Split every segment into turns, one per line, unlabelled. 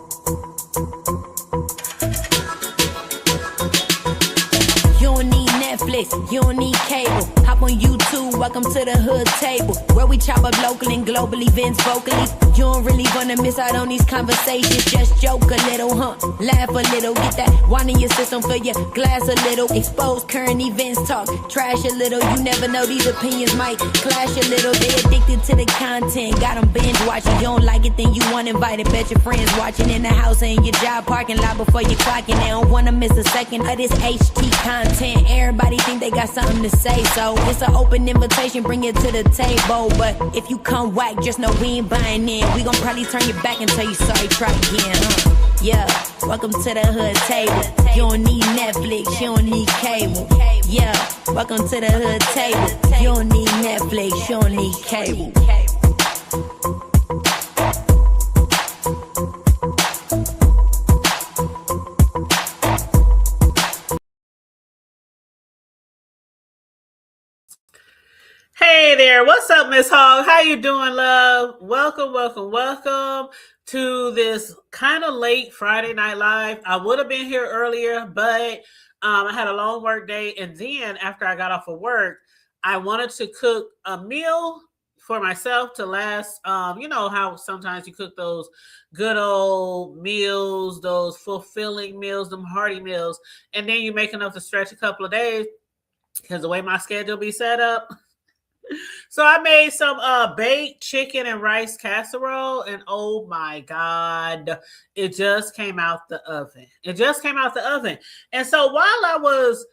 You don't need Netflix, you don't need cable. Hop on YouTube, welcome to the hood table, where we chop up local and global events vocally. You don't really wanna miss out on these conversations. Just joke a little, laugh a little, get that wine in your system, fill your glass a little. Expose current events, talk trash a little. You never know, these opinions might clash a little. They addicted to the content, got them binge watching. You don't like it, then you want invited. Bet your friends watching in the house and your job parking lot before you clocking. They don't wanna miss a second of this HT content. Everybody think they got something to say, so it's an open invitation, bring it to the table. But if you come whack, just know we ain't buying in. We gon' probably turn your back and tell you sorry, try again, Yeah, welcome to the hood table. You don't need Netflix, you don't need cable. Yeah, welcome to the hood table. You don't need Netflix, you don't need cable.
Hey there, what's up, Miss Hogg? How you doing, love? Welcome to this kind of late Friday Night Live. I would have been here earlier, but I had a long work day, and then after I got off of work, I wanted to cook a meal for myself to last. You know how sometimes you cook those good old meals, those fulfilling meals, them hearty meals, and then you make enough to stretch a couple of days because the way my schedule be set up. So I made some baked chicken and rice casserole, and oh my God, it just came out the oven. And so while I was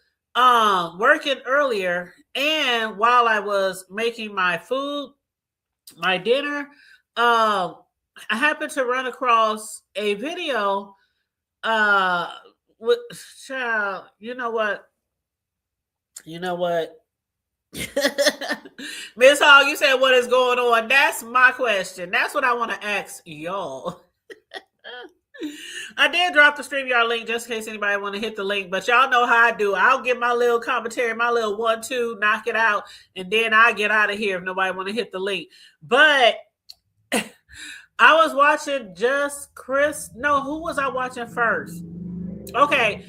working earlier and while I was making my food, my dinner, I happened to run across a video with child, you know what? Miss Hogg, you said what is going on? That's my question. That's what I want to ask y'all. I did drop the StreamYard link just in case anybody want to hit the link, but y'all know how I do. I'll give my little commentary, my little 1-2, knock it out, and then I get out of here if nobody want to hit the link. But I was watching who was I watching first? Okay.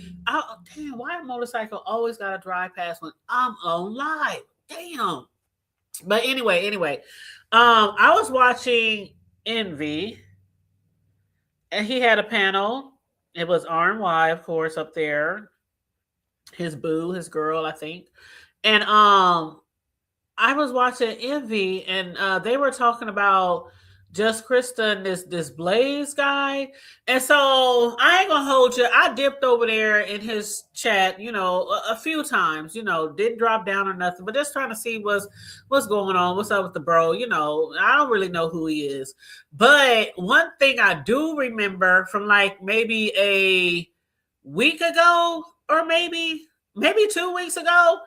Damn, why a motorcycle always got to drive past when I'm on live? Damn. But anyway, I was watching Envy, and he had a panel. It was R&Y, of course, up there. His boo, his girl, I think. And I was watching Envy, and they were talking about Just Krista and this Blaze guy. And so I ain't gonna hold you. I dipped over there in his chat, a few times, didn't drop down or nothing, but just trying to see what's going on, what's up with the bro. I don't really know who he is. But one thing I do remember from like maybe a week ago or maybe 2 weeks ago,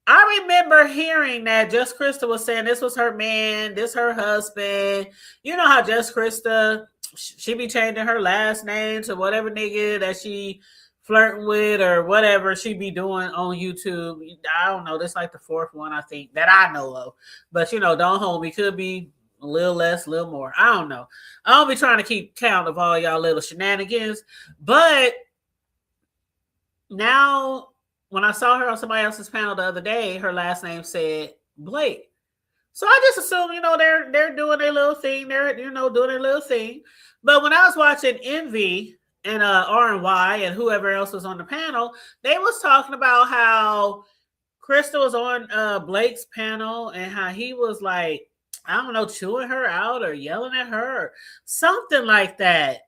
I remember hearing that Just Krista was saying this was her man, this her husband. You know how Just Krista, she be changing her last name to whatever nigga that she flirting with or whatever she be doing on YouTube. I don't know. This like the fourth one, I think, that I know of. But, don't hold me. Could be a little less, a little more. I don't know. I don't be trying to keep count of all y'all little shenanigans. But now, when I saw her on somebody else's panel the other day, her last name said Blake. So I just assume, they're doing their little thing. They're, doing their little thing. But when I was watching Envy and R&Y and whoever else was on the panel, they was talking about how Krista was on Blake's panel and how he was like, I don't know, chewing her out or yelling at her or something like that.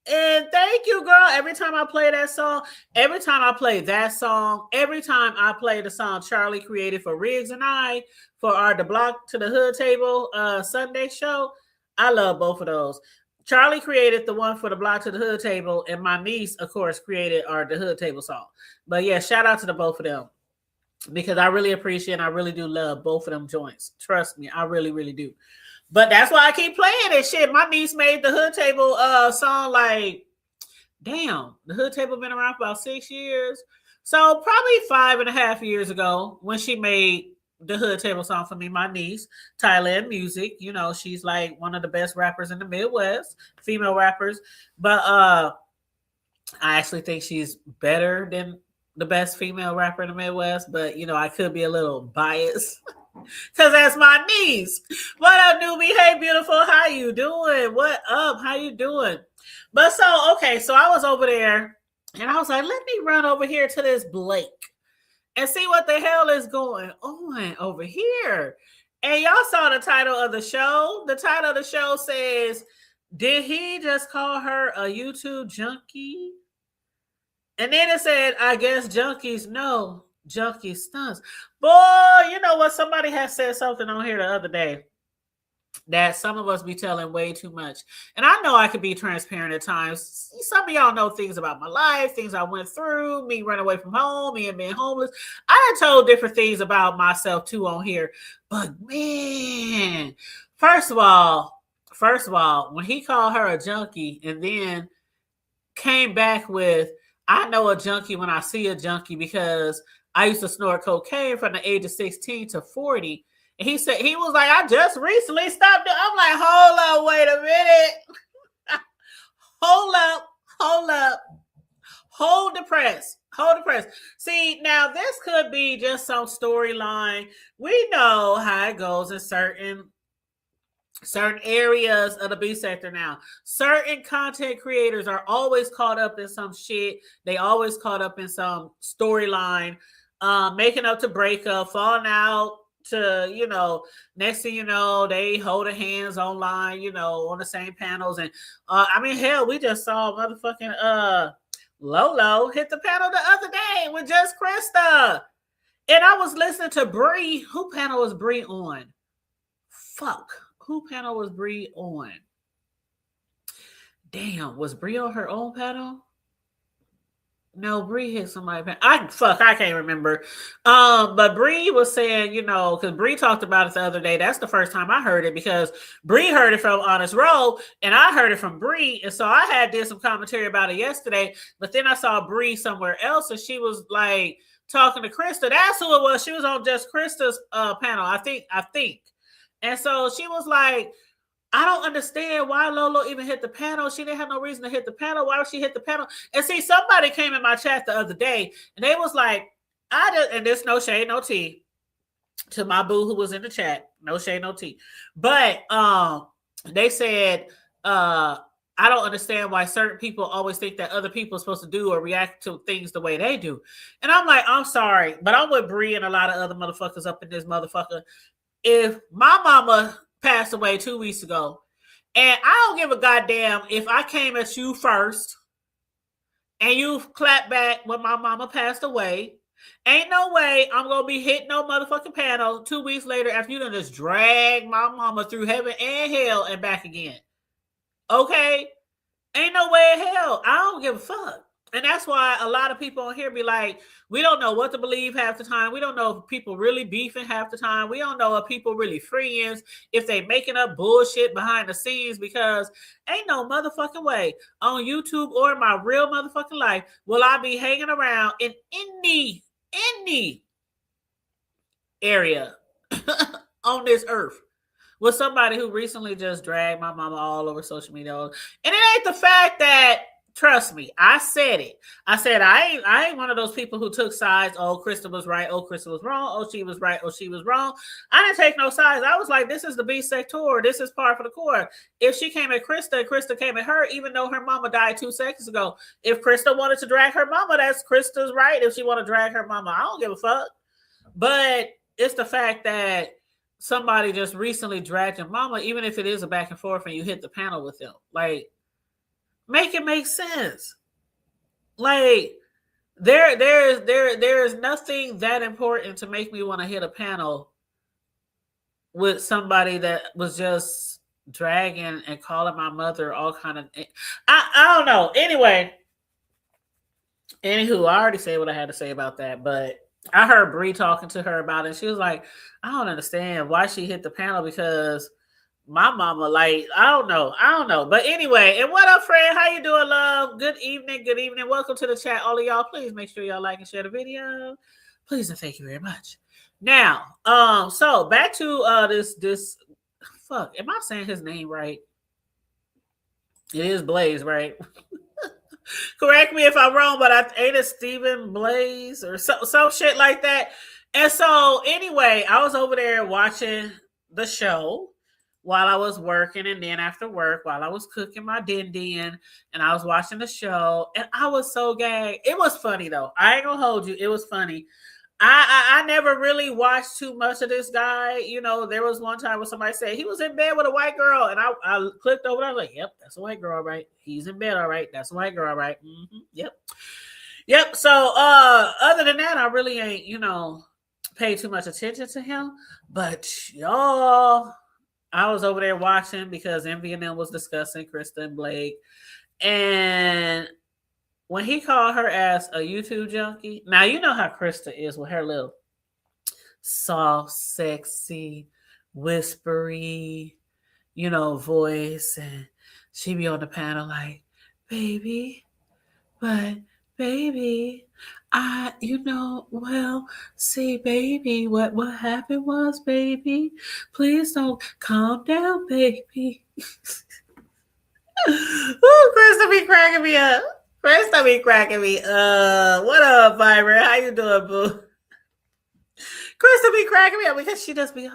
And thank you, girl. Every time I play that song, every time I play the song Charlie created for Riggs and I for our The Block to the Hood Table Sunday show, I love both of those. Charlie created the one for The Block to the Hood Table, and my niece, of course, created the Hood Table song. But yeah, shout out to the both of them because I really appreciate and I really do love both of them joints. Trust me, I really, really do. But that's why I keep playing it. Shit, my niece made the Hood Table song like, damn, the Hood Table been around for about 6 years. So probably 5.5 years ago when she made the hood table song for me, my niece, Thailand Music. You know, she's like one of the best rappers in the Midwest, female rappers. But I actually think she's better than the best female rapper in the Midwest. But you know, I could be a little biased because that's my niece. What up, newbie? Hey, beautiful. How you doing? What up? How you doing? But so, okay, so I was over there and I was like, let me run over here to this Blake and see what the hell is going on over here. And y'all saw the title of the show. The title of the show says, did he just call her a YouTube junkie? And then it said, I guess junkies know, junkie stunts. Boy, you know what? Somebody has said something on here the other day that some of us be telling way too much. And I know I could be transparent at times. Some of y'all know things about my life, things I went through, me running away from home, me and being homeless. I done told different things about myself too on here. But man, first of all, when he called her a junkie and then came back with, I know a junkie when I see a junkie because I used to snort cocaine from the age of 16 to 40. And he said, he was like, I just recently stopped it. I'm like, hold up, wait a minute. hold up. Hold the press. See, now this could be just some storyline. We know how it goes in certain areas of the B sector now. Certain content creators are always caught up in some shit. They always caught up in some storyline, making up to break up, falling out, to, you know, next thing you know, they hold their hands online, you know, on the same panels. And I mean, hell, we just saw motherfucking Lolo hit the panel the other day with Just Krista. And I was listening to Bree. Who panel was Bree on? Fuck. Who panel was Bree on? Damn, was Bree on her own panel? No, Bree hit somebody. I can't remember. But Bree was saying, you know, because Bree talked about it the other day. That's the first time I heard it because Bree heard it from Honest Roll and I heard it from Bree. And so I did some commentary about it yesterday. But then I saw Bree somewhere else and she was like talking to Krista. That's who it was. She was on Just Krista's panel, I think. And so she was like, I don't understand why Lolo even hit the panel. She didn't have no reason to hit the panel. Why would she hit the panel? And see, somebody came in my chat the other day and they was like, and there's no shade, no tea to my boo who was in the chat. No shade, no tea. But they said, I don't understand why certain people always think that other people are supposed to do or react to things the way they do. And I'm like, I'm sorry, but I'm with Bree and a lot of other motherfuckers up in this motherfucker. If my mama passed away 2 weeks ago, and I don't give a goddamn if I came at you first and you clapped back when my mama passed away, ain't no way I'm gonna be hitting no motherfucking panel 2 weeks later after you done just drag my mama through heaven and hell and back again. Okay? Ain't no way in hell. I don't give a fuck. And that's why a lot of people on here be like, we don't know what to believe half the time. We don't know if people really beefing half the time. We don't know if people really friends, if they making up bullshit behind the scenes, because ain't no motherfucking way on YouTube or in my real motherfucking life will I be hanging around in any area on this earth with somebody who recently just dragged my mama all over social media. And it ain't the fact that, trust me, I said it. I said I ain't one of those people who took sides. Oh, Krista was right. Oh, Krista was wrong. Oh, she was right. Oh, she was wrong. I didn't take no sides. I was like, this is the B sector. This is par for the course. If she came at Krista and Krista came at her, even though her mama died 2 seconds ago, if Krista wanted to drag her mama, that's Krista's right. If she want to drag her mama, I don't give a fuck. But it's the fact that somebody just recently dragged your mama, even if it is a back and forth and you hit the panel with them. Like, make it make sense. Like, there is nothing that important to make me want to hit a panel with somebody that was just dragging and calling my mother all kind of. I don't know. Anywho, I already said what I had to say about that, but I heard Bree talking to her about it. She was like, I don't understand why she hit the panel because my mama, like, I don't know. But anyway, and what up, friend? How you doing, love? Good evening. Welcome to the chat. All of y'all, please make sure y'all like and share the video. Please and thank you very much. Now, so back to this fuck. Am I saying his name right? It is Blaze, right? Correct me if I'm wrong, but ain't it Stephen Blaze or some shit like that. And so anyway, I was over there watching the show while I was working, and then after work while I was cooking my din din, and I was watching the show, and I was so gagged. It was funny though. I ain't gonna hold you. It was funny. I never really watched too much of this guy. You know, there was one time when somebody said he was in bed with a white girl, and I clicked over. I was like, "Yep, that's a white girl, all right. He's in bed, all right. That's a white girl, all right. Yep." So, other than that, I really ain't paid too much attention to him. But y'all, I was over there watching because Envy and them was discussing Krista and Blake, and when he called her ass a YouTube junkie, now you know how Krista is with her little soft, sexy, whispery, voice, and she be on the panel like, baby, but baby, see, baby, what happened was, baby, please don't calm down, baby. Ooh, Krista be cracking me up. Krista be cracking me up. What up, Vibrant? How you doing, boo? Krista be cracking me up because she just be,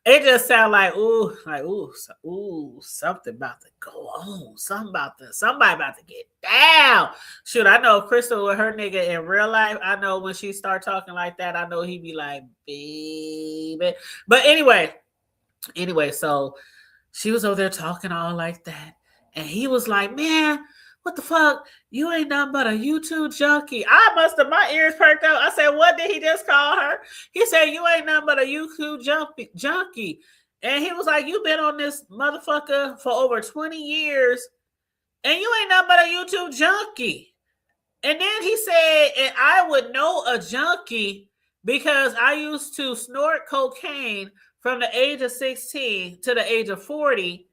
It just sound like, something about to go on. Somebody about to get down. Shoot, I know Krista with her nigga in real life. I know when she start talking like that, I know he be like, baby. But anyway, so she was over there talking all like that. And he was like, man, what the fuck? You ain't nothing but a YouTube junkie. I must have, my ears perked up. I said, what did he just call her? He said, you ain't nothing but a YouTube junkie. And he was like, you been on this motherfucker for over 20 years. And you ain't nothing but a YouTube junkie. And then he said, and I would know a junkie because I used to snort cocaine from the age of 16 to the age of 40.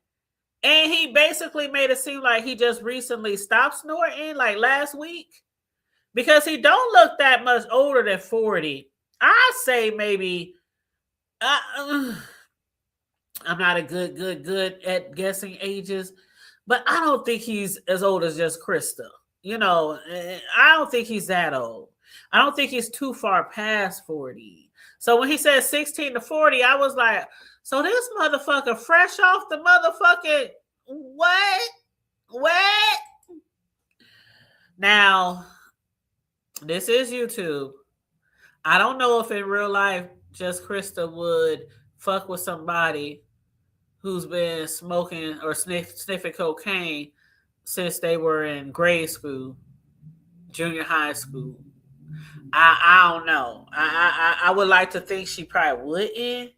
And he basically made it seem like he just recently stopped snorting, like last week, because he don't look that much older than 40. I say maybe, I'm not a good at guessing ages, but I don't think he's as old as just Krista. I don't think he's that old. I don't think he's too far past 40. So when he said 16 to 40, I was like, so this motherfucker fresh off the motherfucking what? Now, this is YouTube. I don't know if in real life just Krista would fuck with somebody who's been smoking or sniffing cocaine since they were in grade school, junior high school. I don't know. I would like to think she probably wouldn't.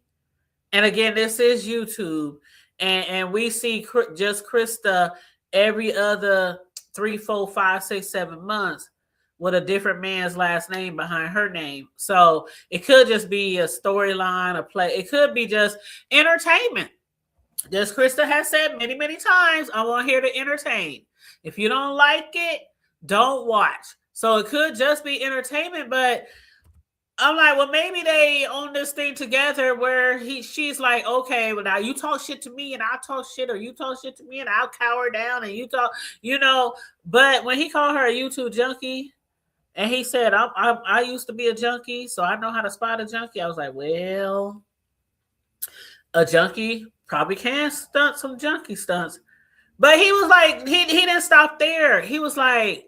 And again, this is YouTube, and we see just Krista every other 3, 4, 5, 6, 7 months with a different man's last name behind her name. So it could just be a storyline, a play. It could be just entertainment. Just Krista has said many, many times, I want here to entertain. If you don't like it, don't watch. So it could just be entertainment, but I'm like, well, maybe they own this thing together where she's like, okay, well, now you talk shit to me and I'll talk shit, or you talk shit to me and I'll cower down and you talk, But when he called her a YouTube junkie and he said, I used to be a junkie, so I know how to spot a junkie. I was like, well, a junkie probably can stunt some junkie stunts. But he was like, he didn't stop there. He was like,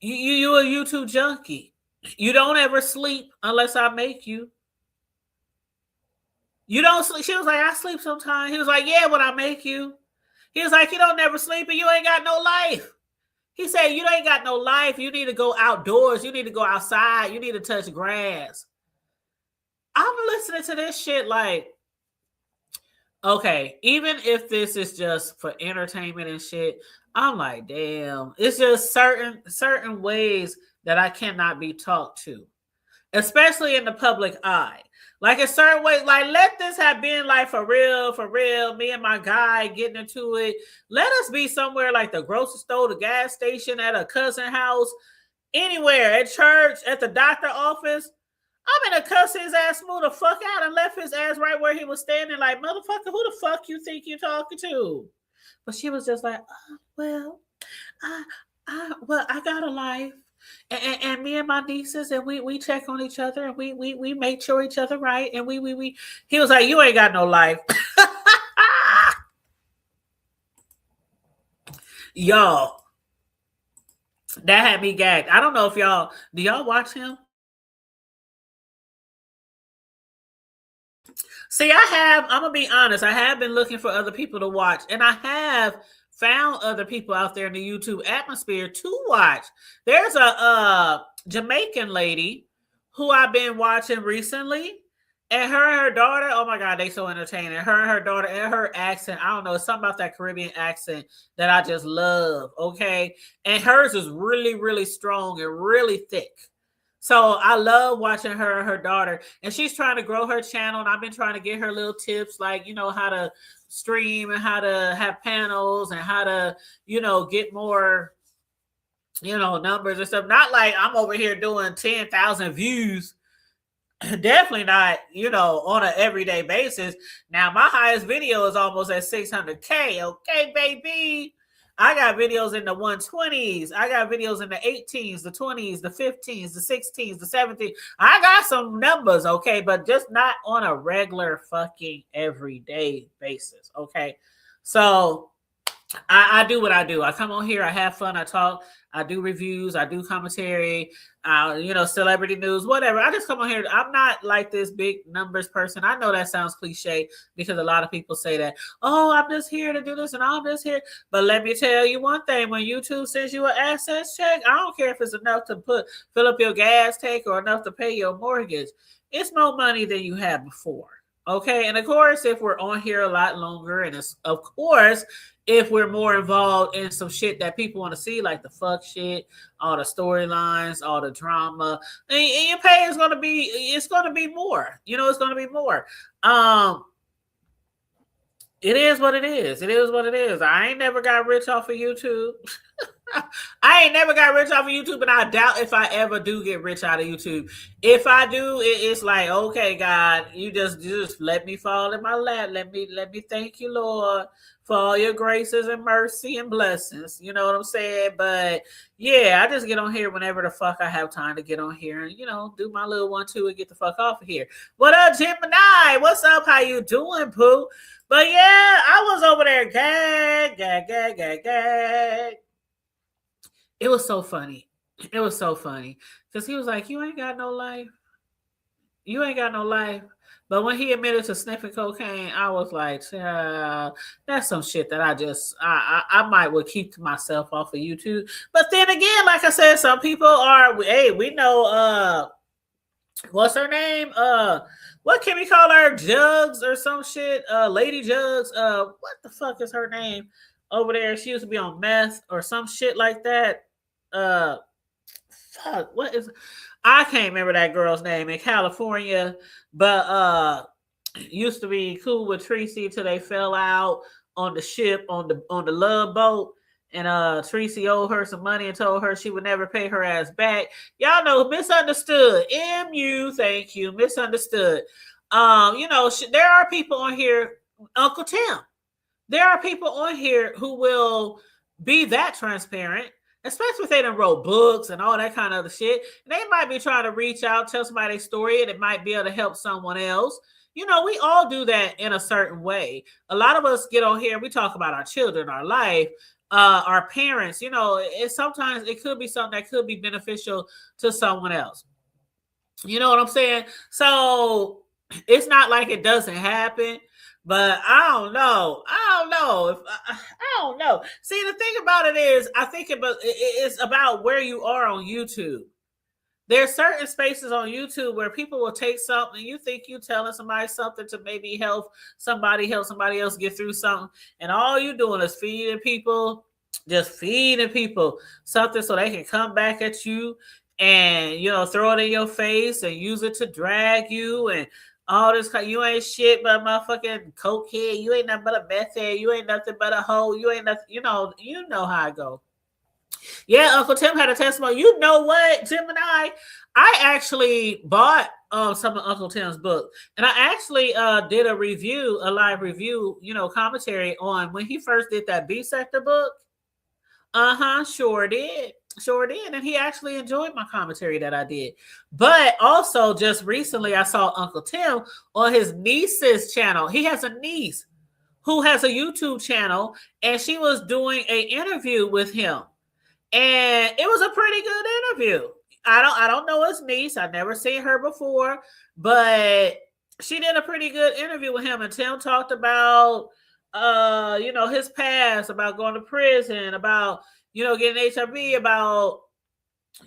you a YouTube junkie. You don't ever sleep unless I make you. You don't sleep. She was like, I sleep sometimes. He was like, yeah, when I make you. He was like, you don't never sleep and you ain't got no life. He said, you ain't got no life. You need to go outdoors. You need to go outside. You need to touch grass. I'm listening to this shit like, okay, even if this is just for entertainment and shit, I'm like, damn. It's just certain ways that I cannot be talked to, especially in the public eye. Like in certain ways, like let this have been like for real, me and my guy getting into it. Let us be somewhere like the grocery store, the gas station, at a cousin house, anywhere, at church, at the doctor office. I'm gonna cuss his ass smooth the fuck out and left his ass right where he was standing. Like, motherfucker, who the fuck you think you talking to? But she was just like, well, I got a life. And me and my nieces, and we check on each other, and we make sure each other right, and we. He was like, you ain't got no life. Y'all, that had me gagged. I don't know if do y'all watch him? See, I'm gonna be honest, I have been looking for other people to watch, and I have found other people out there in the YouTube atmosphere to watch. There's a Jamaican lady who I've been watching recently, and her daughter, oh my God, they so entertaining. Her and her daughter and her accent, I don't know, it's something about that Caribbean accent that I just love, okay? And hers is really, really strong and really thick. So I love watching her and her daughter, and she's trying to grow her channel, and I've been trying to get her little tips, like, how to stream and how to have panels and how to, get more, numbers and stuff. Not like I'm over here doing 10,000 views. Definitely not, on an everyday basis. Now, my highest video is almost at 600K. Okay, baby. I got videos in the 120s. I got videos in the 18s, the 20s, the 15s, the 16s, the 17s. I got some numbers, okay, but just not on a regular fucking everyday basis, okay? So I do what I do. I come on here, I have fun, I talk, I do reviews, I do commentary, celebrity news, whatever. I just come on here. I'm not like this big numbers person. I know that sounds cliche because a lot of people say that, oh, I'm just here to do this and I'm just here. But let me tell you one thing, when YouTube sends you an assets check, I don't care if it's enough to fill up your gas tank or enough to pay your mortgage. It's more money than you had before. Okay. And of course, if we're on here a lot longer, and of course, if we're more involved in some shit that people want to see, like the fuck shit, all the storylines, all the drama, and your pay is going to be, it's going to be more, it's going to be more. It is what it is. It is what it is. I ain't never got rich off of YouTube. I ain't never got rich off of YouTube, and I doubt if I ever do get rich out of YouTube. If I do, it's like, okay, God, you just let me fall in my lap. Let me thank you, Lord, for all your graces and mercy and blessings. You know what I'm saying? But yeah, I just get on here whenever the fuck I have time to get on here and, do my little 1-2 and get the fuck off of here. What up, Gemini? What's up? How you doing, Pooh? But yeah, I was over there gag. It was so funny. It was so funny because he was like, you ain't got no life. You ain't got no life. But when he admitted to sniffing cocaine, I was like, that's some shit that I might would keep to myself off of YouTube. But then again, like I said, some people are, hey, we know, what's her name? What can we call her? Jugs or some shit? Lady Jugs. What the fuck is her name over there? She used to be on meth or some shit like that. Fuck, what is, I can't remember that girl's name in California, but used to be cool with Tracy till they fell out on the ship on the love boat, and Tracy owed her some money and told her she would never pay her ass back. Y'all know, misunderstood. MU, thank you, misunderstood. There are people on here, Uncle Tim. There are people on here who will be that transparent, especially if they done wrote books and all that kind of other shit. And they might be trying to reach out, tell somebody a story, and it might be able to help someone else. We all do that in a certain way. A lot of us get on here, we talk about our children, our life, our parents. Sometimes it could be something that could be beneficial to someone else. You know what I'm saying? So it's not like it doesn't happen. But I don't know. I don't know. See, the thing about it is, I think it's about where you are on YouTube. There's certain spaces on YouTube where people will take something, you think you telling somebody something to maybe help somebody else get through something, and all you doing is feeding people something so they can come back at you and throw it in your face and use it to drag you and all this. You ain't shit but motherfucking cokehead. You ain't nothing but a meth head. You ain't nothing but a hoe. You ain't nothing. You know how I go. Yeah, Uncle Tim had a testimony. You know what, Gemini? I actually bought some of Uncle Tim's book, and I actually did a review, a live review, commentary on when he first did that B sector book. Sure did. Sure did. And he actually enjoyed my commentary that I did. But also, just recently, I saw Uncle Tim on his niece's channel. He has a niece who has a YouTube channel, and she was doing an interview with him. And it was a pretty good interview. I don't know his niece. I've never seen her before, but she did a pretty good interview with him. And Tim talked about his past, about going to prison, about getting HIV, about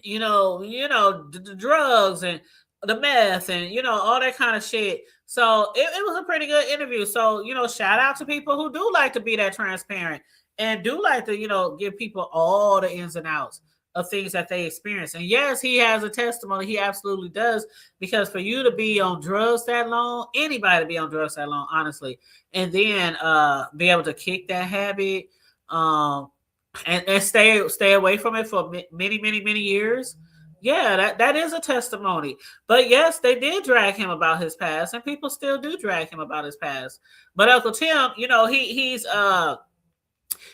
the drugs and the meth and all that kind of shit. So it was a pretty good interview. So shout out to people who do like to be that transparent and do like to give people all the ins and outs of things that they experience. And yes, he has a testimony. He absolutely does, because for you to be on drugs that long, anybody to be on drugs that long, honestly, and then be able to kick that habit and stay away from it for many years. Yeah, that is a testimony. But yes, they did drag him about his past, and people still do drag him about his past. But Uncle Tim,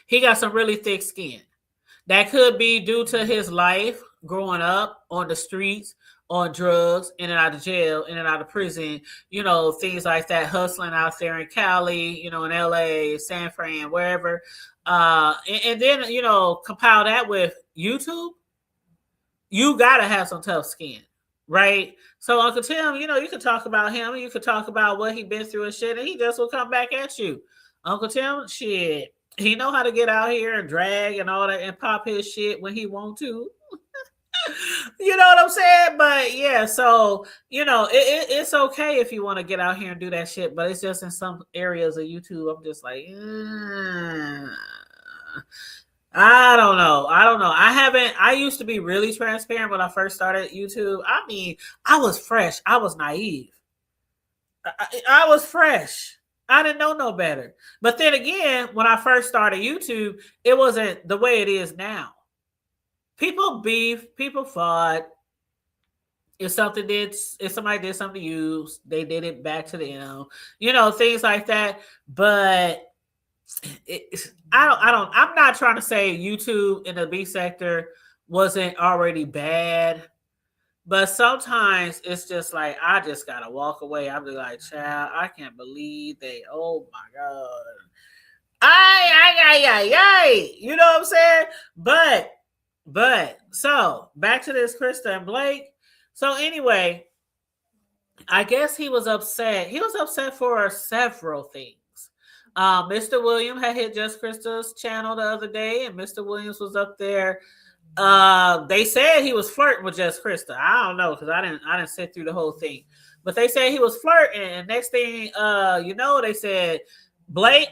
he got some really thick skin. That could be due to his life growing up on the streets, on drugs, in and out of jail, in and out of prison, things like that, hustling out there in Cali, in LA, San Fran, wherever. And then, compile that with YouTube. You got to have some tough skin, right? So Uncle Tim, you could talk about him, you could talk about what he been through and shit, and he just will come back at you. Uncle Tim, shit, he know how to get out here and drag and all that and pop his shit when he want to. You know what I'm saying? But yeah, so it's okay if you want to get out here and do that shit, but it's just in some areas of YouTube, I'm just like, I don't know. I used to be really transparent when I first started YouTube. I mean, I was fresh. I was naive. I was fresh. I didn't know no better. But then again, when I first started YouTube, it wasn't the way it is now. People beef, people fought. If somebody did something to you, they did it back to them. Things like that. But I'm not trying to say YouTube in the B sector wasn't already bad, but sometimes it's just like I just gotta walk away. I'm just like, child, I can't believe they. Oh my god, ay. You know what I'm saying? But so back to this Krista and Blake. So anyway, I guess he was upset. He was upset for several things. Mr. Williams had hit Just Krista's channel the other day, and Mr. Williams was up there. They said he was flirting with Just Krista. I don't know, because I didn't sit through the whole thing. But they said he was flirting, and next thing they said, Blake.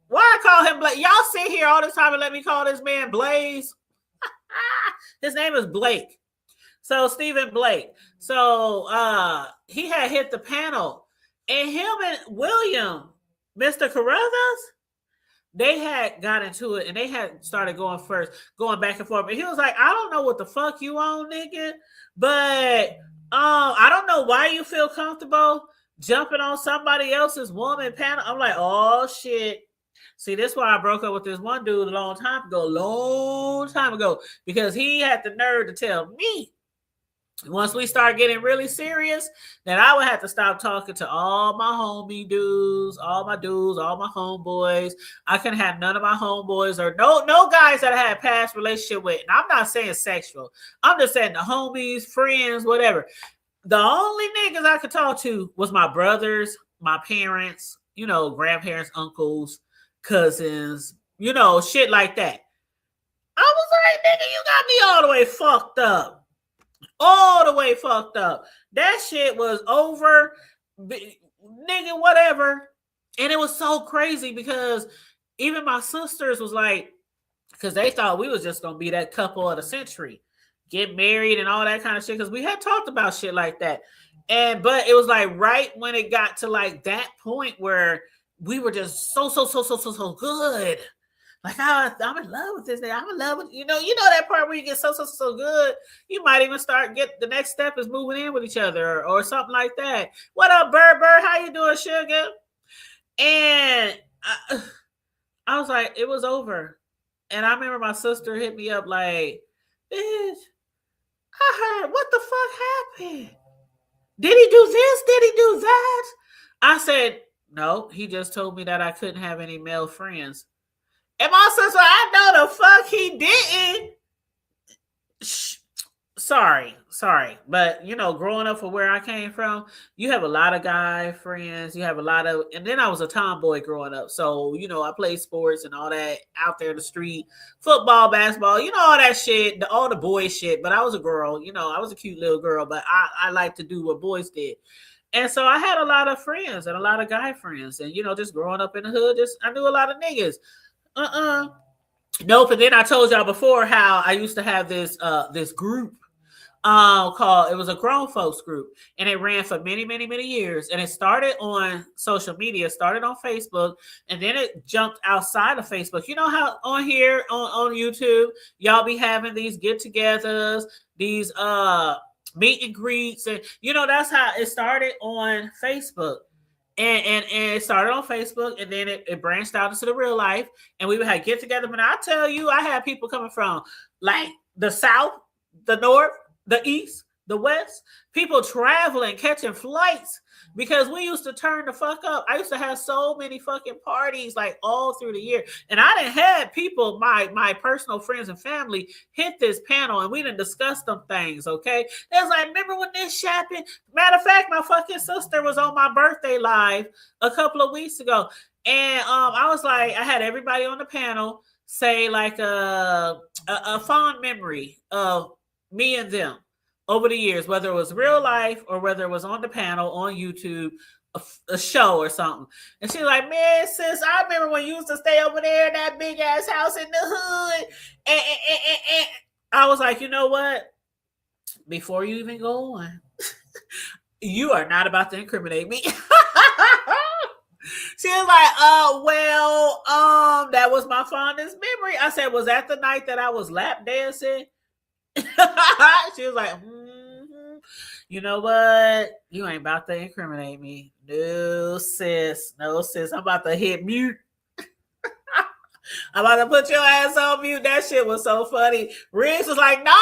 Why I call him Blake? Y'all sit here all the time and let me call this man Blaze. His name is Blake. So Stephen Blake. So he had hit the panel, and him and William, Mr. Carruthers, they had got into it, and they had started going back and forth. But he was like, I don't know what the fuck you on, nigga, but I don't know why you feel comfortable jumping on somebody else's woman panel. I'm like, oh shit. See, this is why I broke up with this one dude a long time ago, because he had the nerve to tell me, once we start getting really serious, that I would have to stop talking to all my homie dudes, all my homeboys. I couldn't have none of my homeboys or no guys that I had past relationship with. And I'm not saying sexual. I'm just saying the homies, friends, whatever. The only niggas I could talk to was my brothers, my parents, grandparents, uncles, cousins, shit like that. I was like, nigga, you got me all the way fucked up. That shit was over, nigga, whatever. And it was so crazy because even my sisters was like, because they thought we was just going to be that couple of the century, get married and all that kind of shit, because we had talked about shit like that. But it was like right when it got to like that point where we were just so good. Like, I'm in love with this nigga. I'm in love with, you know that part where you get so good, you might even the next step is moving in with each other or something like that. What up, Bird? How you doing, sugar? And I was like, it was over. And I remember my sister hit me up like, bitch, I heard, what the fuck happened? Did he do this? Did he do that? I said, no, he just told me that I couldn't have any male friends. And my sister, I know the fuck he didn't. Sorry. But, growing up from where I came from, you have a lot of guy friends. You have a lot of, and then I was a tomboy growing up. So, I played sports and all that out there in the street, football, basketball, all that shit, all the boy shit. But I was a girl, I was a cute little girl, but I like to do what boys did. And so I had a lot of friends and a lot of guy friends. And, just growing up in the hood, I knew a lot of niggas. Nope. And then I told y'all before how I used to have this group called, it was a grown folks group, and it ran for many years. And it started on social media, started on Facebook, and then it jumped outside of Facebook. You know how on here on YouTube, y'all be having these get-togethers, these meet and greets, and that's how it started on Facebook. And it started on Facebook, and then it branched out into the real life, and we would have get together. But I tell you, I had people coming from like the South, the North, the East, the West, people traveling, catching flights, because we used to turn the fuck up. I used to have so many fucking parties like all through the year. And I done had people, my personal friends and family, hit this panel, and we done discussed them things, okay? It was like, remember when this happened? Matter of fact, my fucking sister was on my birthday live a couple of weeks ago. And I was like, I had everybody on the panel say like a fond memory of me and them over the years, whether it was real life or whether it was on the panel on YouTube, a show or something. And she's like, man, sis, I remember when you used to stay over there in that big ass house in the hood. And I was like, you know what? Before you even go on, you are not about to incriminate me. She was like, that was my fondest memory. I said, was that the night that I was lap dancing? She was like, you know what? You ain't about to incriminate me. No, sis. I'm about to hit mute. I'm about to put your ass on mute. That shit was so funny. Riggs was like, no,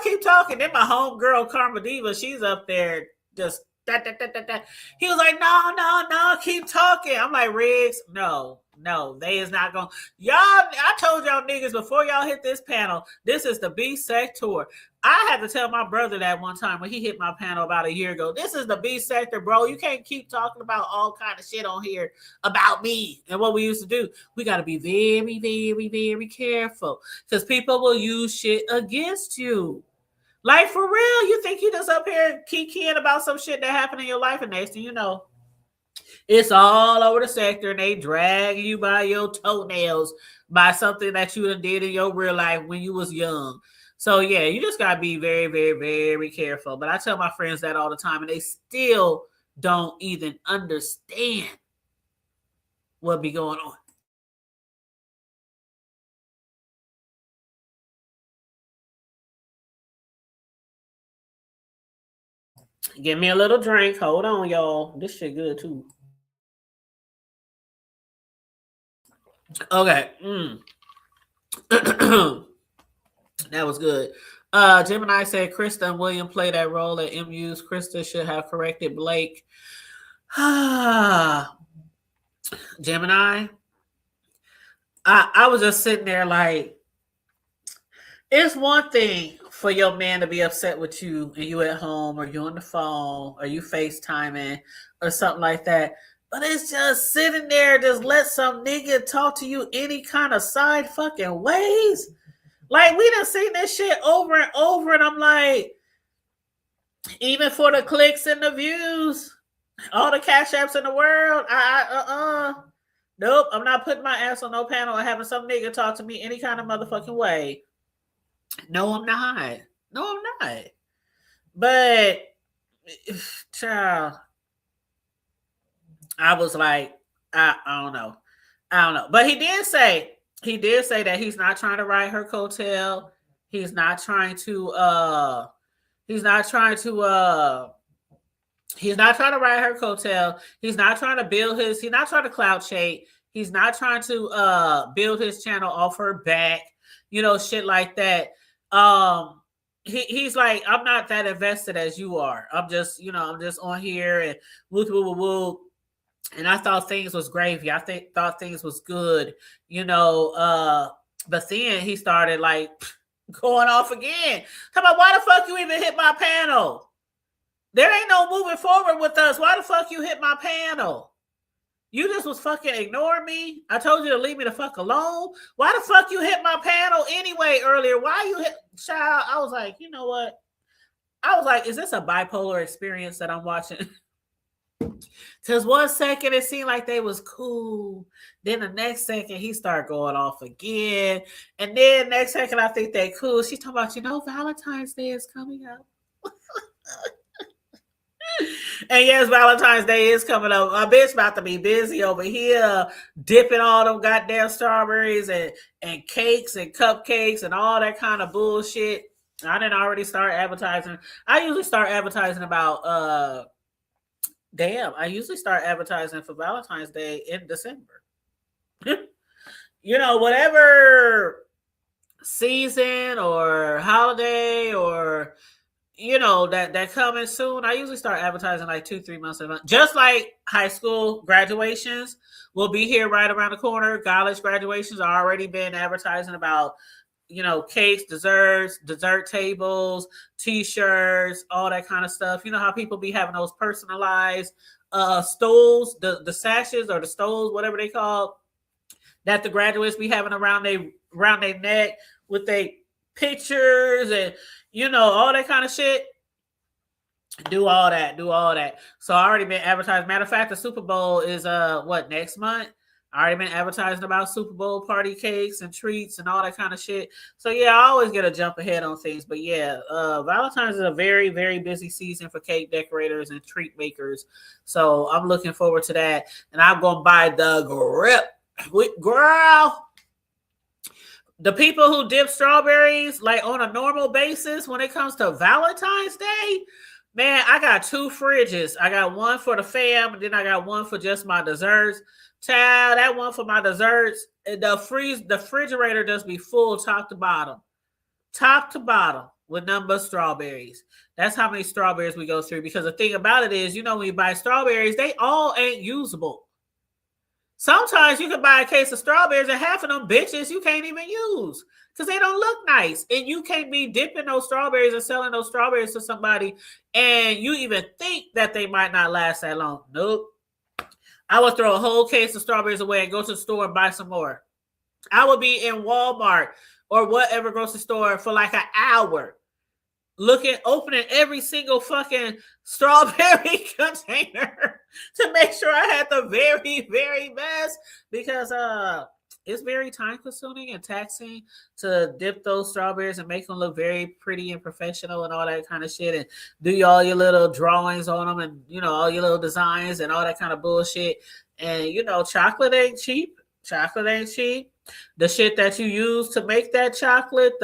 keep talking. Then my homegirl, Karma Diva, she's up there just He was like, no, keep talking. I'm like, Riggs, no, they is not going. Y'all, I told y'all niggas before y'all hit this panel, this is the B-Sect tour. I had to tell my brother that one time when he hit my panel about a year ago. This is the B-Sector, bro. You can't keep talking about all kind of shit on here about me and what we used to do. We got to be very, very, very careful because people will use shit against you. Like, for real, you think you just up here kikiing about some shit that happened in your life, and next thing you know, it's all over the sector, and they drag you by your toenails by something that you done did in your real life when you was young. So, yeah, you just got to be very, very, very careful. But I tell my friends that all the time, and they still don't even understand what be going on. Give me a little drink. Hold on, y'all. This shit good, too. Okay. That was good. Gemini said Krista and William play that role at MU's. Krista should have corrected Blake. Gemini. I was just sitting there like, it's one thing for your man to be upset with you and you at home or you on the phone or you FaceTiming or something like that. But it's just sitting there, just let some nigga talk to you any kind of side fucking ways. Like, we done seen this shit over and over, and I'm like, even for the clicks and the views, all the cash apps in the world, nope, I'm not putting my ass on no panel and having some nigga talk to me any kind of motherfucking way. No, I'm not. But, child, I was like, I don't know. But he did say, he did say that he's not trying to ride her coattail. He's not trying to he's not trying to he's not trying to ride her coattail. He's not trying to he's not trying to clout shade. He's not trying to build his channel off her back, shit like that. He's like, I'm not that invested as you are. I'm just on here and woo woo woo. And I thought things was gravy. Thought things was good, but then he started like going off again. Talking about, why the fuck you even hit my panel? There ain't no moving forward with us. Why the fuck you hit my panel? You just was fucking ignoring me. I told you to leave me the fuck alone. Why the fuck you hit my panel anyway earlier? Why you hit, child? I was like, you know what? I was like, is this a bipolar experience that I'm watching? Because 1 second it seemed like they was cool. Then the next second he started going off again. And then next second I think they cool. She's talking about, Valentine's Day is coming up. And yes, Valentine's Day is coming up. My bitch about to be busy over here dipping all them goddamn strawberries and cakes and cupcakes and all that kind of bullshit. I didn't already start advertising. I usually start advertising about I usually start advertising for Valentine's Day in December. Whatever season or holiday or that coming soon, I usually start advertising like 2-3 months in advance. Just like high school graduations will be here right around the corner. College graduations are already been advertising about, cakes, desserts, dessert tables, t-shirts, all that kind of stuff. You know how people be having those personalized stoles, the sashes or the stoles, whatever they call, that the graduates be having around their neck with their pictures and all that kind of shit. Do all that. So I already been advertising. Matter of fact, the Super Bowl is next month. I already been advertising about Super Bowl party cakes and treats and all that kind of shit. So yeah, I always get a jump ahead on things. But yeah, Valentine's is a very, very busy season for cake decorators and treat makers. So I'm looking forward to that. And I'm gonna buy the grip. Girl. The people who dip strawberries like on a normal basis when it comes to Valentine's Day, man, I got 2 fridges. I got one for the fam, and then I got one for just my desserts. Child, that one for my desserts, the refrigerator just be full top to bottom with nothing but strawberries. That's how many strawberries we go through. Because the thing about it is, when you buy strawberries, they all ain't usable. Sometimes you can buy a case of strawberries and half of them bitches you can't even use because they don't look nice. And you can't be dipping those strawberries and selling those strawberries to somebody and you even think that they might not last that long. Nope. I would throw a whole case of strawberries away and go to the store and buy some more. I would be in Walmart or whatever grocery store for like an hour opening every single fucking strawberry container to make sure I had the very, very best because it's very time consuming and taxing to dip those strawberries and make them look very pretty and professional and all that kind of shit and do all your little drawings on them and all your little designs and all that kind of bullshit. And chocolate ain't cheap. The shit that you use to make that chocolate,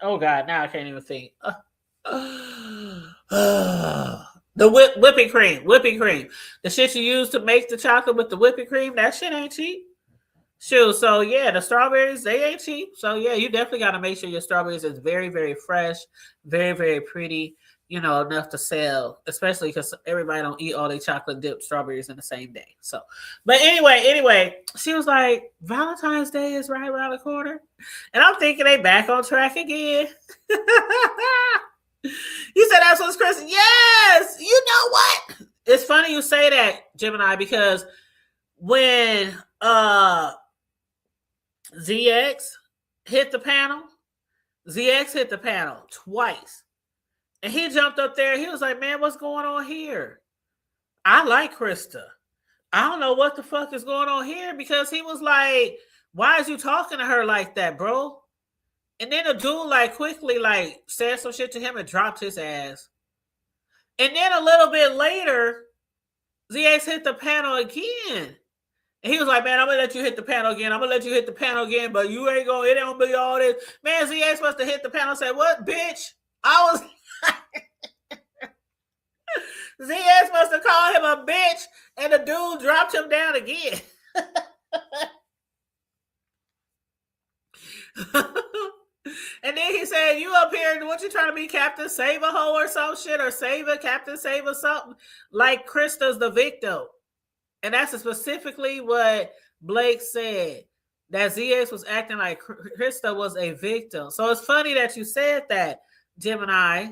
oh god, now I can't even think. The whipping cream. The shit you use to make the chocolate with the whipping cream, that shit ain't cheap. Shoot, so yeah, the strawberries, they ain't cheap. So yeah, you definitely got to make sure your strawberries is very, very fresh, very, very pretty, enough to sell, especially because everybody don't eat all their chocolate dipped strawberries in the same day. So, but anyway, she was like, Valentine's Day is right around the corner. And I'm thinking they back on track again. You said that's what's Chris. Yes, you know what? It's funny you say that, Gemini, because when ZX hit the panel twice. And he jumped up there. He was like, man, what's going on here? I like Krista. I don't know what the fuck is going on here because he was like, why is you talking to her like that, bro? And then the dude quickly said some shit to him and dropped his ass. And then a little bit later, ZX hit the panel again. And he was like, man, I'm gonna let you hit the panel again. I'm gonna let you hit the panel again, but you ain't gonna, it ain't gonna be all this. Man, ZA supposed to hit the panel and say, what, bitch? I was ZA supposed to call him a bitch, and the dude dropped him down again. And then he said, you up here, what you trying to be, Captain Save a Hoe or some shit, or Save a Captain Save a something? Like Krista's the victim. And that's specifically what Blake said, that ZX was acting like Krista was a victim. So it's funny that you said that, Gemini,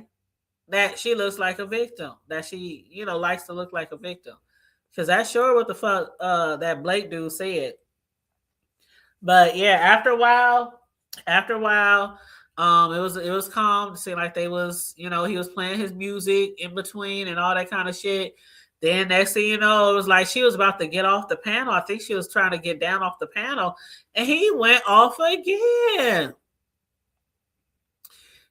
that she looks like a victim, that she, you know, likes to look like a victim. Because that's sure what the fuck that Blake dude said. But yeah, after a while, it was calm. It seemed like they was, you know, he was playing his music in between and all that kind of shit. Then next thing you know, it was like she was about to get off the panel. I think she was trying to get down off the panel, and he went off again.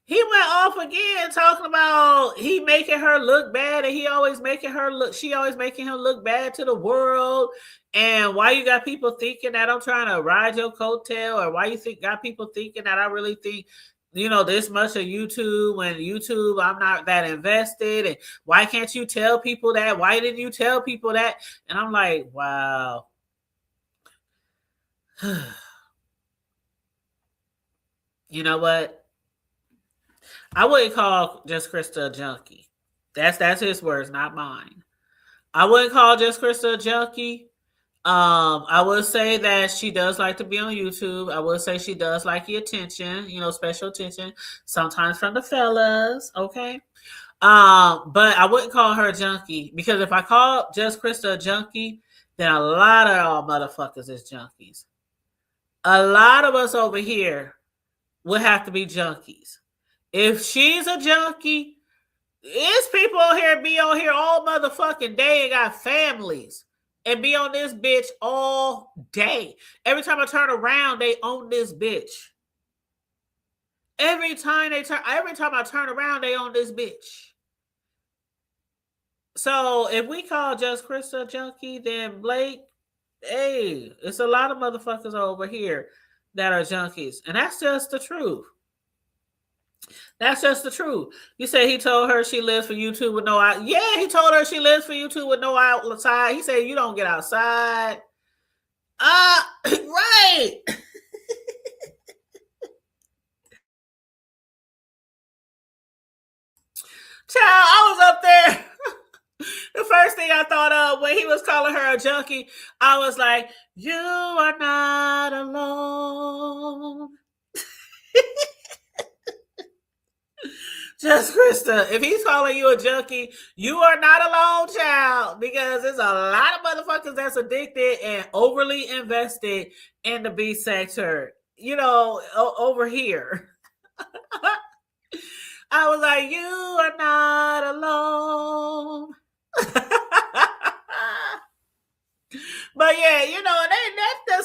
He went off again, talking about he making her look bad, and he always making her look. She always making him look bad to the world. And why you got people thinking that I'm trying to ride your coattail, or why you got people thinking that I really think, you know, this much of YouTube, when YouTube, I'm not that invested. And why can't you tell people that? Why didn't you tell people that? And I'm like, wow. You know what? I wouldn't call Just Krista a junkie. That's his words, not mine. I wouldn't call Just Krista a junkie. I would say that she does like to be on YouTube. I would say she does like the attention, you know, special attention, sometimes from the fellas, okay? But I wouldn't call her a junkie, because if I call Just Krista a junkie, then a lot of y'all motherfuckers is junkies. A lot of us over here would have to be junkies. If she's a junkie, it's people on here be on here all motherfucking day and got families and be on this bitch all day. Every time I turn around, they own this bitch. Every time I turn around, they own this bitch. So if we call Just Krista a junkie, then Blake, hey, it's a lot of motherfuckers over here that are junkies. And that's just the truth. That's just the truth. You say he told her she lives for YouTube with no out. Yeah, he told her she lives for YouTube with no outside. He said you don't get outside. Right. Child, I was up there. The first thing I thought of when he was calling her a junkie, I was like, you are not alone. Just Krista, if he's calling you a junkie, you are not alone, child, because there's a lot of motherfuckers that's addicted and overly invested in the B sector, you know, over here. I was like, you are not alone. But yeah, you know, that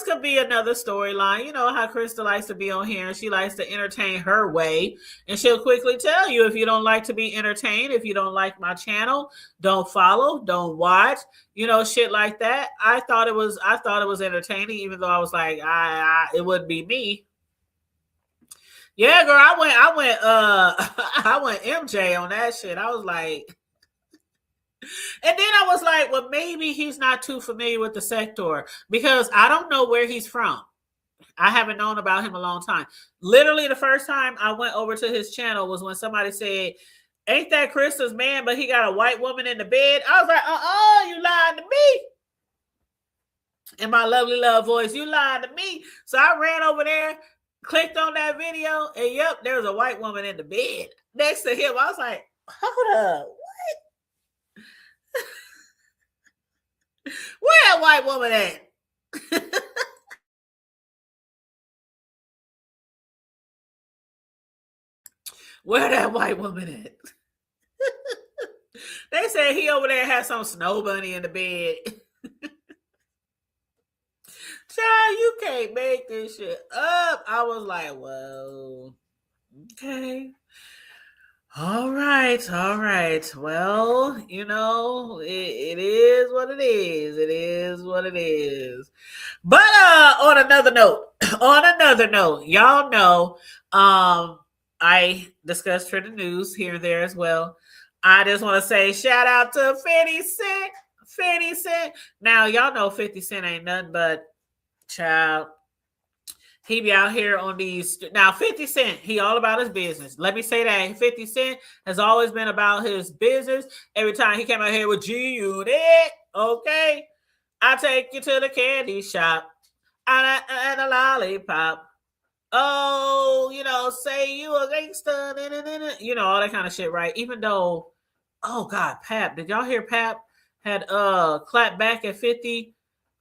could be another storyline. You know how Krista likes to be on here and she likes to entertain her way. And she'll quickly tell you if you don't like to be entertained, if you don't like my channel, don't follow, don't watch, you know, shit like that. I thought it was entertaining, even though I was like, it wouldn't be me. Yeah, girl, I went MJ on that shit. I was like, and then I was like, well, maybe he's not too familiar with the sector, because I don't know where he's from. I haven't known about him a long time. Literally, the first time I went over to his channel was when somebody said, ain't that Krista's man, but he got a white woman in the bed? I was like, you lied to me. In my lovely love voice, you lied to me. So I ran over there, clicked on that video, and yep, there was a white woman in the bed next to him. I was like, hold up. Where that white woman at? Where that white woman at? They said he over there had some snow bunny in the bed. Child, you can't make this shit up. I was like, well, okay. All right, all right. Well, you know, it is what it is. It is what it is. But on another note, y'all know, I discussed for the news here and there as well. I just want to say shout out to 50 Cent. 50 Cent. Now, y'all know 50 Cent ain't nothing but child. He be out here on these. Now, 50 Cent, he all about his business. Let me say that. 50 Cent has always been about his business. Every time he came out here with G-Unit, okay, I take you to the candy shop and a lollipop. Oh, you know, say you a gangster, you know, all that kind of shit, right? Even though, oh God, Pap, did y'all hear Pap had clapped back at 50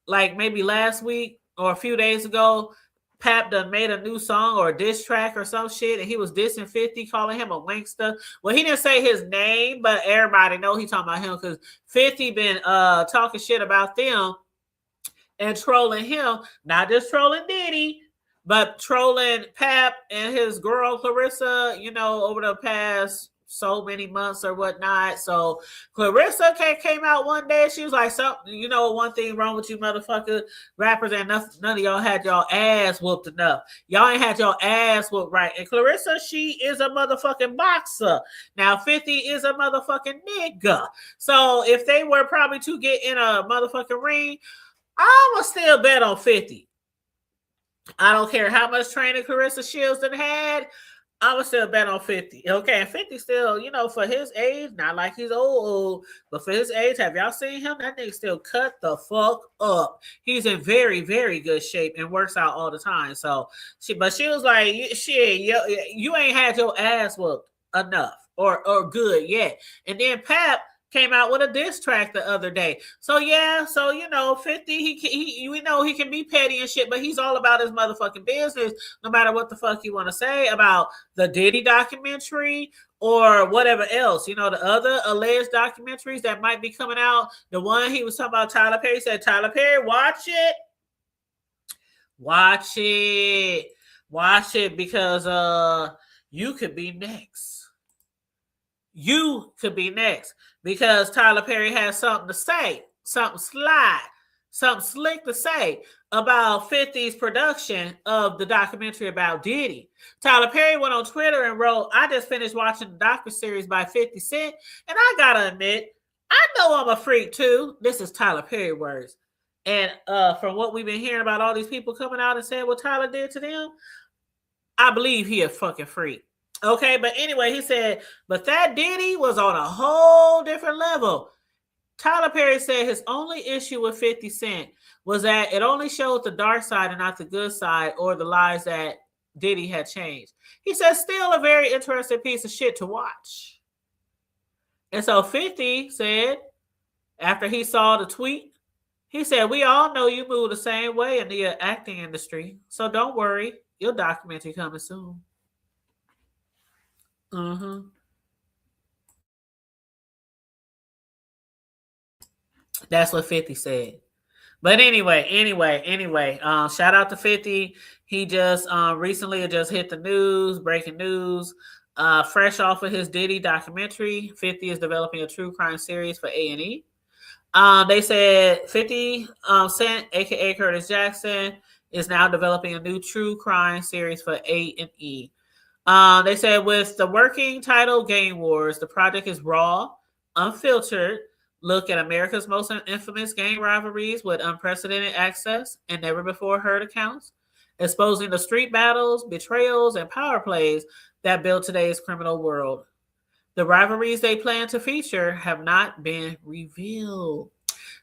like maybe last week or a few days ago? Pap done made a new song or a diss track or some shit, and he was dissing 50, calling him a wankster. Well, he didn't say his name, but everybody know he talking about him because 50 been talking shit about them and trolling him, not just trolling Diddy, but trolling Pap and his girl Clarissa, you know, over the past so many months or whatnot. So Clarissa came out one day. She was like, something, you know, one thing wrong with you motherfucker rappers, and none of y'all had y'all ass whooped enough. Y'all ain't had your ass whooped right. And Clarissa, she is a motherfucking boxer. Now 50 is a motherfucking nigga. So if they were probably to get in a motherfucking ring, I'ma still bet on 50. I don't care how much training Clarissa Shields done had. I'ma still bet on 50. Okay, and 50 still, you know, for his age, not like he's old, but for his age, have y'all seen him? That nigga still cut the fuck up. He's in very, very good shape and works out all the time. So she was like, shit, you ain't had your ass whooped enough or good yet. And then Pap came out with a diss track the other day. So yeah, so you know, 50, we know he can be petty and shit, but he's all about his motherfucking business, no matter what the fuck you want to say about the Diddy documentary or whatever else. You know, the other alleged documentaries that might be coming out. The one he was talking about, Tyler Perry, said, Tyler Perry, watch it. Watch it. Watch it, because you could be next. You could be next. Because Tyler Perry has something to say, something slick to say about 50's production of the documentary about Diddy. Tyler Perry went on Twitter and wrote, I just finished watching the docuseries by 50 Cent, and I gotta admit, I know I'm a freak too. This is Tyler Perry words. And from what we've been hearing about all these people coming out and saying what Tyler did to them, I believe he a fucking freak. Okay, but anyway, he said, but that Diddy was on a whole different level. Tyler Perry said his only issue with 50 Cent was that it only showed the dark side and not the good side or the lies that Diddy had changed. He said, still a very interesting piece of shit to watch. And so 50 said, after he saw the tweet, he said, we all know you move the same way in the acting industry, so don't worry, your documentary coming soon. That's what 50 said. But anyway, shout out to 50. He just recently just hit the news, breaking news. Fresh off of his Diddy documentary, 50 is developing a true crime series for A&E. They said 50 Cent, aka Curtis Jackson, is now developing a new true crime series for A&E. They said with the working title Game Wars, the project is raw, unfiltered, look at America's most infamous gang rivalries with unprecedented access and never before heard accounts, exposing the street battles, betrayals, and power plays that build today's criminal world. The rivalries they plan to feature have not been revealed.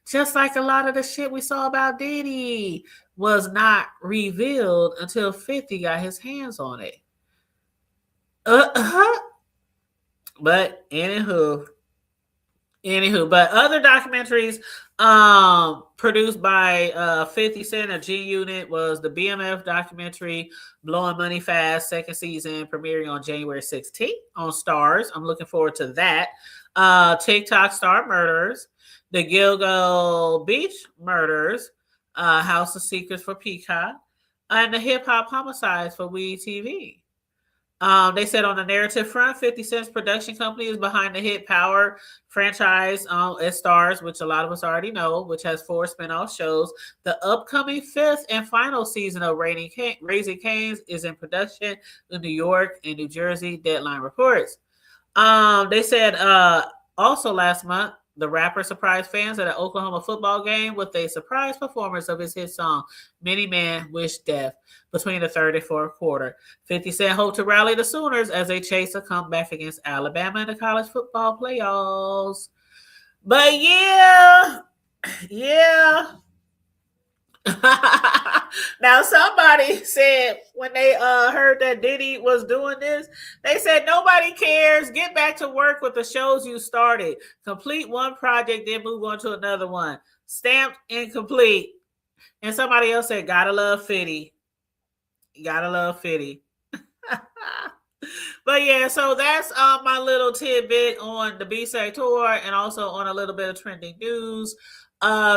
Just like a lot of the shit we saw about Diddy was not revealed until 50 got his hands on it. But anywho, but other documentaries produced by 50 Cent or G Unit was the BMF documentary Blowing Money Fast, second season, premiering on January 16th on Stars. I'm looking forward to that. TikTok Star Murders, the Gilgo Beach Murders, House of Secrets for Peacock, and the Hip Hop Homicides for WE TV. They said on the narrative front, 50 Cent's production company is behind the hit Power franchise. It stars, which a lot of us already know, which has 4 spinoff shows. The upcoming 5th and final season of Raising Cane's is in production in New York and New Jersey. Deadline reports. They said also last month, the rapper surprised fans at an Oklahoma football game with a surprise performance of his hit song, Many Men Wish Death, between the third and fourth quarter. 50 Cent hoped to rally the Sooners as they chase a comeback against Alabama in the college football playoffs. But yeah. Now somebody said when they heard that Diddy was doing this, they said nobody cares. Get back to work with the shows you started. Complete one project, then move on to another one. Stamped incomplete. And somebody else said, gotta love 50. Gotta love 50. But yeah, so that's my little tidbit on the B-Side tour and also on a little bit of trending news.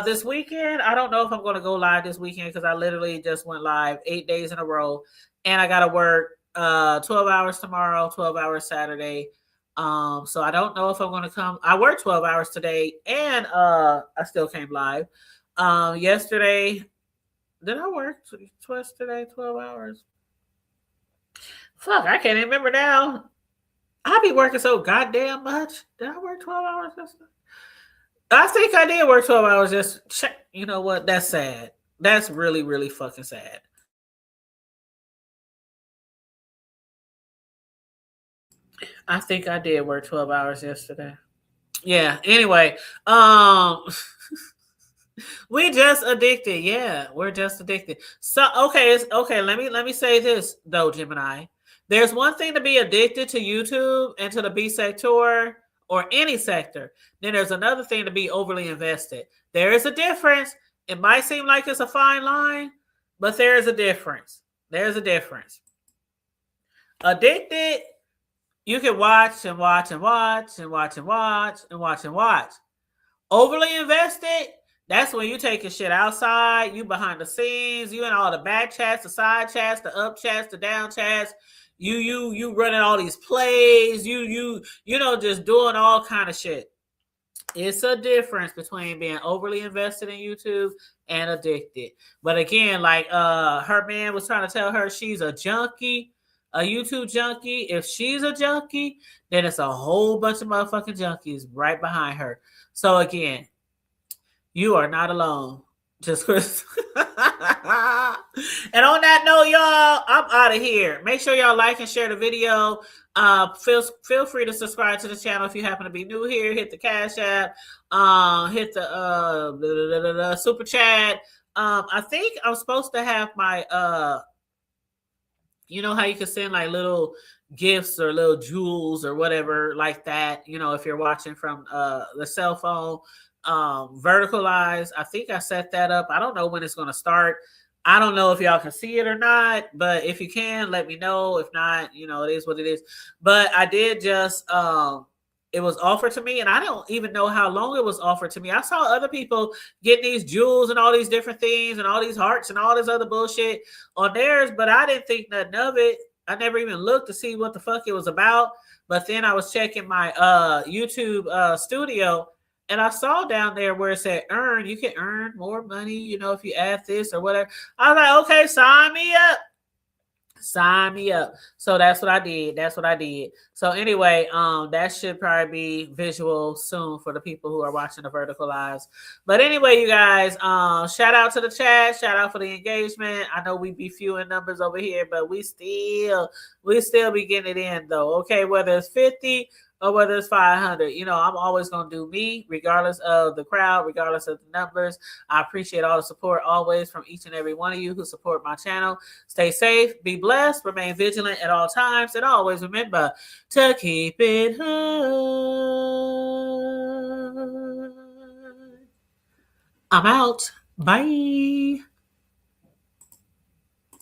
This weekend, I don't know if I'm going to go live this weekend because I literally just went live 8 days in a row, and I got to work 12 hours tomorrow, 12 hours Saturday. So I don't know if I'm going to come. I worked 12 hours today, and I still came live. Yesterday, did I work twice today? 12 hours. Fuck, I can't even remember now. I be working so goddamn much. Did I work 12 hours yesterday? I think I did work 12 hours. Just check. You know what? That's sad. That's really, really fucking sad. I think I did work 12 hours yesterday. Yeah. Anyway, we just addicted. Yeah, we're just addicted. So okay, let me say this though, Gemini. There's one thing to be addicted to YouTube and to the B sector or any sector. Then there's another thing to be overly invested. There is a difference. It might seem like it's a fine line, but there is a difference. There's a difference. Addicted, you can watch and watch and watch and watch and watch and watch and watch. Overly invested, that's when you taking shit outside, you behind the scenes, you in all the back chats, the side chats, the up chats, the down chats. You running all these plays, you know, just doing all kind of shit. It's a difference between being overly invested in YouTube and addicted. But again, like her man was trying to tell her she's a junkie, a YouTube junkie. If she's a junkie, then it's a whole bunch of motherfucking junkies right behind her. So again, you are not alone. Just Chris. And on that note, y'all, I'm out of here. Make sure y'all like and share the video. Feel free to subscribe to the channel if you happen to be new here. Hit the Cash App. Hit the super chat. I think I'm supposed to have my you know how you can send like little gifts or little jewels or whatever like that, you know, if you're watching from the cell phone. Verticalized, I think I set that up. I don't know when it's going to start. I don't know if y'all can see it or not, but if you can, let me know. If not, you know, it is what it is. But I did just it was offered to me, and I don't even know how long it was offered to me. I saw other people getting these jewels and all these different things and all these hearts and all this other bullshit on theirs, but I didn't think nothing of it. I never even looked to see what the fuck it was about. But then I was checking my YouTube studio, and I saw down there where it said earn. You can earn more money, you know, if you add this or whatever. I was like, okay, sign me up. Sign me up. So that's what I did. So anyway, that should probably be visual soon for the people who are watching the verticalized. But anyway, you guys, shout out to the chat, shout out for the engagement. I know we be few in numbers over here, but we still be getting it in though. Okay, whether it's 50 or whether it's 500, you know, I'm always going to do me, regardless of the crowd, regardless of the numbers. I appreciate all the support always from each and every one of you who support my channel. Stay safe, be blessed, remain vigilant at all times, and always remember to keep it hood. I'm out. Bye.